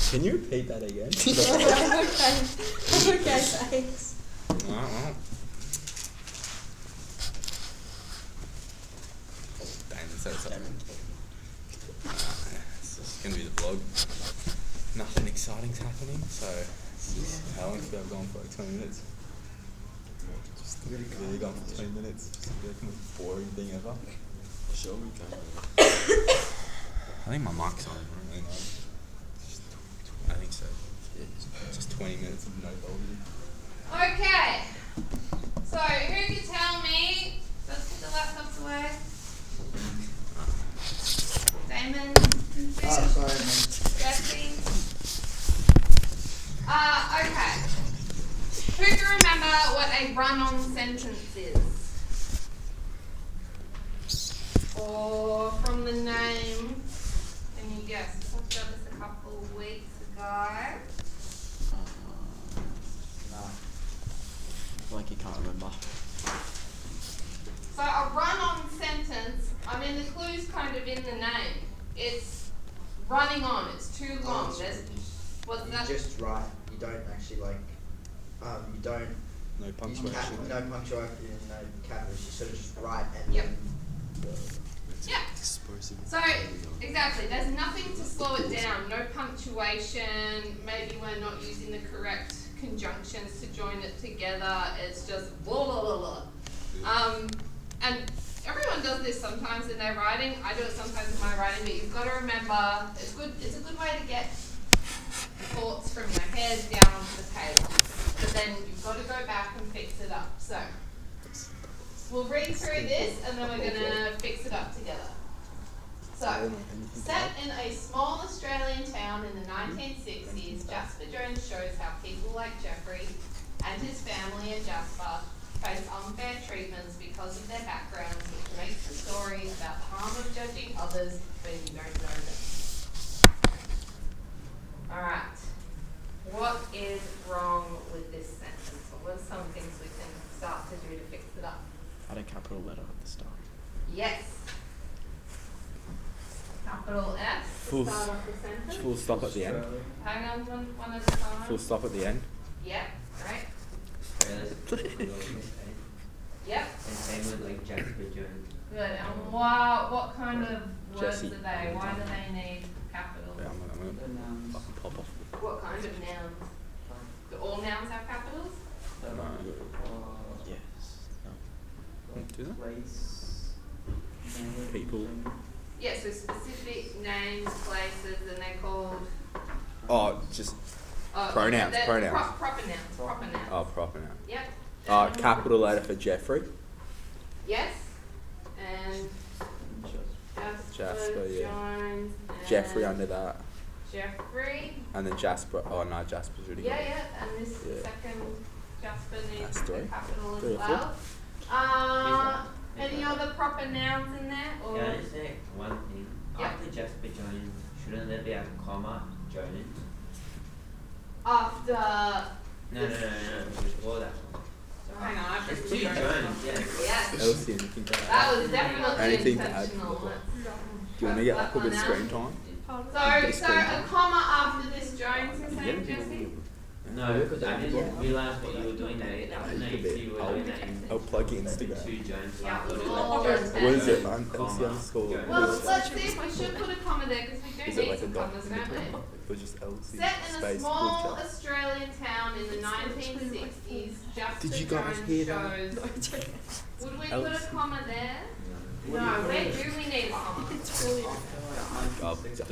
Can you repeat that again? Okay, thanks. Well. Dang, that's so exciting. It's just going to be the vlog. Nothing exciting's happening, so it's just how long have I gone for? Like 20 minutes? Just really gone for 20 minutes. Just like the most boring thing ever. Show me that. I think my mic's on. I don't really know. I think so. Yeah, just 20 minutes of no volume. Okay. So, who can tell me? Let's put the laptops away. Damon. Sorry. Jesse. Okay. Who can remember what a run-on sentence is? Or from the name, can you guess? We talked about this a couple of weeks ago. Like you can't remember. So a run-on sentence, I mean the clue's kind of in the name. It's running on, it's too long. There's, what's that? You just write. You don't actually like. You don't. No use punctuation. no punctuation, no capitals. You sort of just write and Yep. then. Yeah. So, exactly, there's nothing to slow it down, no punctuation, maybe we're not using the correct conjunctions to join it together, it's just blah blah blah blah. And everyone does this sometimes in their writing, I do it sometimes in my writing, but you've got to remember, it's a good way to get thoughts from your head down onto the page, but then you've got to go back and fix it up. So, we'll read through this and then we're going to fix it up together. So, set in a small Australian town in the 1960s, Jasper Jones shows how people like Jeffrey and his family and Jasper face unfair treatments because of their backgrounds, which makes the story about the harm of judging others when you don't know them. Alright, what is wrong with this sentence? Or what are some things we can start to do to fix it up? Add a capital letter at the start. Yes. Capital S to start off the sentence. Full stop at the end. Hang on one at a time. Full stop at the end. Yep, right. Yep. And same with like Jasper Jones. Good. And what kind of words Jesse. are they? Why do they need capitals? Yeah, I'm gonna fucking pop off. What kind of nouns? Do all nouns have capitals? Yes. Do that? Place. People. Yeah, so specific names, places, and they're called Oh, just pronouns. they're Pronouns. proper nouns. Proper nouns. Oh, proper now. Yep. Capital letter for Jeffrey. Yes. And Jasper, yeah. Jones. And Jeffrey under that. Jeffrey. And then Jasper. Oh no, Jasper's already Yeah, gone. yeah. And this Yeah. second Jasper needs That's a three. capital as Three or well. Any He's other proper nouns in there? Or Can I just say one thing? Yep. After Jasper Jones, shouldn't there be a comma, Jones? after? No, before that one. Hang on, I've It's just two Jones, yeah. Yes. Elsie, anything to That add? was definitely Anything to add? intentional. Do you want to get like a bit of screen time? So a comma after this Jones, you're saying, Jesse? No, because I didn't realise what you were doing there. I didn't know a if bit. you were doing that. I'll plug your Instagram. Two Jones. so I Yeah, thought it all was Jones. What is it, man? Comma, Elsie underscore. Jones. Well, let's see if we should put a comma there because we do Is it need like a some dot commas, in the don't we? middle? Or just Elsie Set in a space small culture? Australian town in the 1960s, Jasper Did you guys Jones hear that? shows. Would we put a Elsie. comma there? No, where do we need a comma? Oh,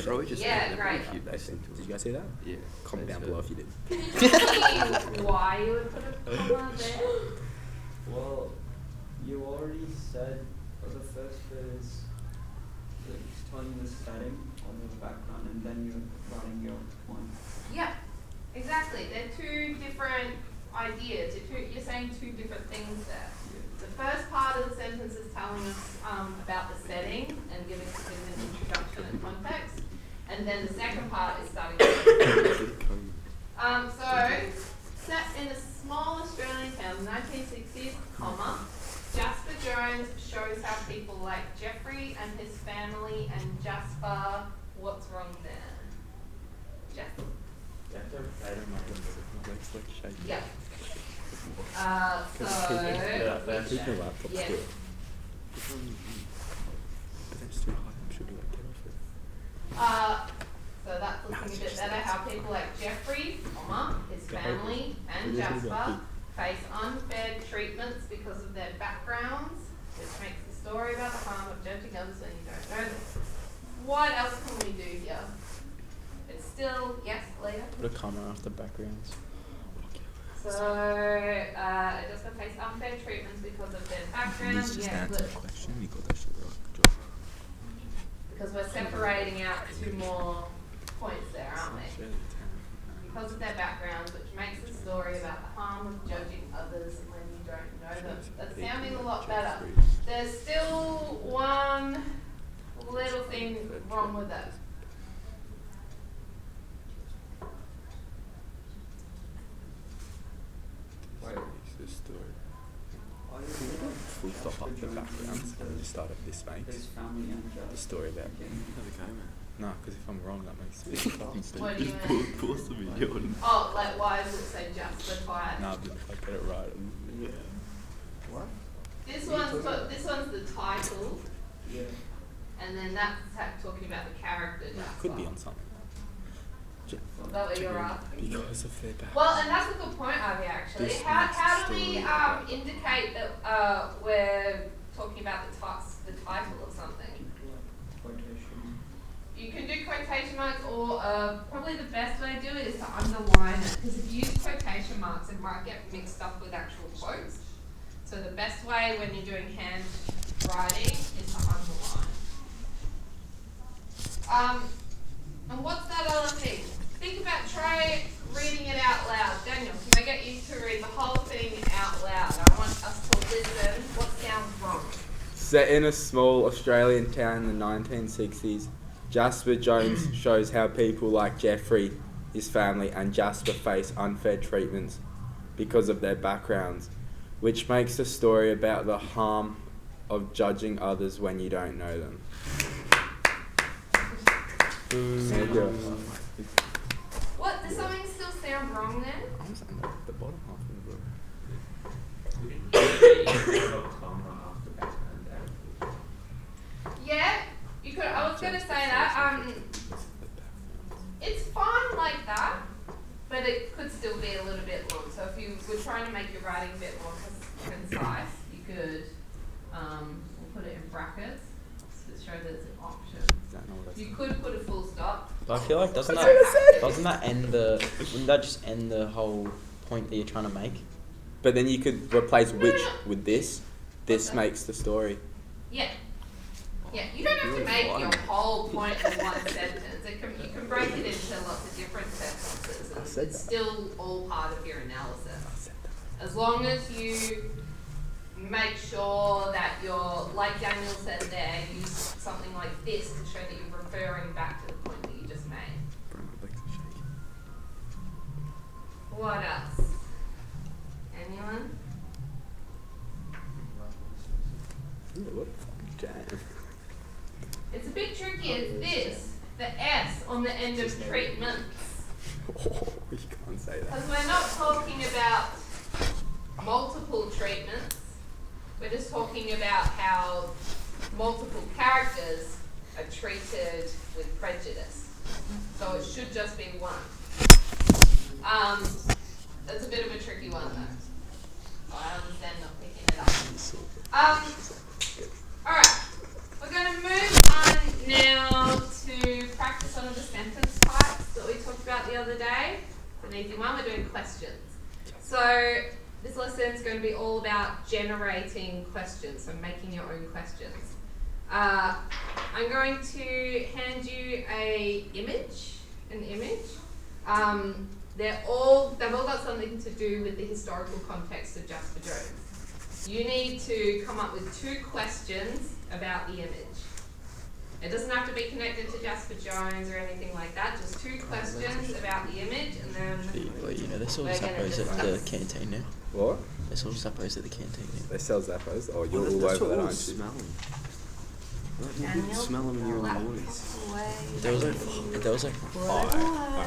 Probably just Yeah, great. Did you guys see that? Yeah. Comment down below if you did. Can you see why you would put a comma there? Well, you already said for the first bit is like telling the setting on the background and then you're writing your point. Yeah, exactly. They're two different ideas. You're saying two different things there. The first part of the sentence is telling us about the setting and giving us a bit of an introduction and context. And then the second part is starting with so, set in a small Australian town, 1960s, comma, Jasper Jones shows how people like Jeffrey and his family and Jasper, what's wrong there? Jasper. have to write them up. Legs like shaking. Yeah. Keep your laptop yeah. still. But that's too high. I'm sure like get off it. So that's looking a bit better. How people like Jeffrey, his family, and Jasper face unfair treatments because of their backgrounds, which makes the story about the harm of judging others when you don't know them. What else can we do here? It's still, yes, Leah? Put a camera after backgrounds. So, just to face unfair treatments because of their background, yeah, good. Question. You got that shit right. Because we're separating out two more points there, aren't we? Because of their backgrounds, which makes the story about the harm of judging others when you don't know them. That's sounding a lot better. There's still one little thing wrong with it. Wait. The story. Are you Full stop up the backgrounds and just start at this his makes family and the story about. Okay. No, because if I'm wrong, that makes me fucking What do you stupid. mean? Pause the video and. Oh, like why does it say just the quiet? Nah, but if I get it right, yeah. What? This one's the title, Yeah. and then that's talking about the character. Jasper. Could be on something. Is that what you're asking? Because of their back. Well, and that's a good point, Avi, actually. This How do makes the we story about- indicate that we're talking about the title of something? Quotation. You can do quotation marks, or probably the best way to do it is to underline it. Because if you use quotation marks, it might get mixed up with actual quotes. So the best way when you're doing handwriting is to underline. And what's that other thing? Think about, try reading it out loud. Daniel, can I get you to read the whole thing out loud? I want us to listen. What sounds wrong? Set in a small Australian town in the 1960s, Jasper Jones shows how people like Jeffrey, his family, and Jasper face unfair treatments because of their backgrounds, which makes the story about the harm of judging others when you don't know them. There you go. What? Does something still sound wrong then? I'm saying the bottom half of the You can put a comma after background there. Yeah, you could. I was gonna say that. It's fine like that, but it could still be a little bit long. So if you were trying to make your writing a bit more concise, you could we'll put it in brackets to show that it's an option. You could put a full stop. But I feel like doesn't that end the? Wouldn't that just end the whole point that you're trying to make? But then you could replace No, which no. with this. This Okay. makes the story. Yeah. Yeah, you don't have to make your whole point in one sentence. You can break it into lots of different sentences, and said it's that. still all part of your analysis. As long as you make sure that you're, like Daniel said there, use something like this to show that you're referring back to the point that you just made. What else? Anyone? What a jam. It's a bit tricky. It's this, the S on the end of treatments. Oh, you can't say that. Because we're not talking about multiple treatments, we're just talking about how multiple characters are treated with prejudice. So it should just be one. That's a bit of a tricky one though. I understand not picking it up. Alright, we're going to move on now to practice some of the sentence types that we talked about the other day. It's an easy one, we're doing questions. So this lesson is going to be all about generating questions, so making your own questions. I'm going to hand you an image. They've all got something to do with the historical context of Jasper Jones. You need to come up with 2 questions about the image. It doesn't have to be connected to Jasper Jones or anything like that, just 2 questions about the image, and then But you know, they sell We're gonna Zappos at the discuss. canteen now. What? They sell Zappos at the canteen now. They sell Zappos? Oh, you're all That's over that, what aren't you? smell them. Daniel, Smell them when you're on the laptop mornings. away. There was like five.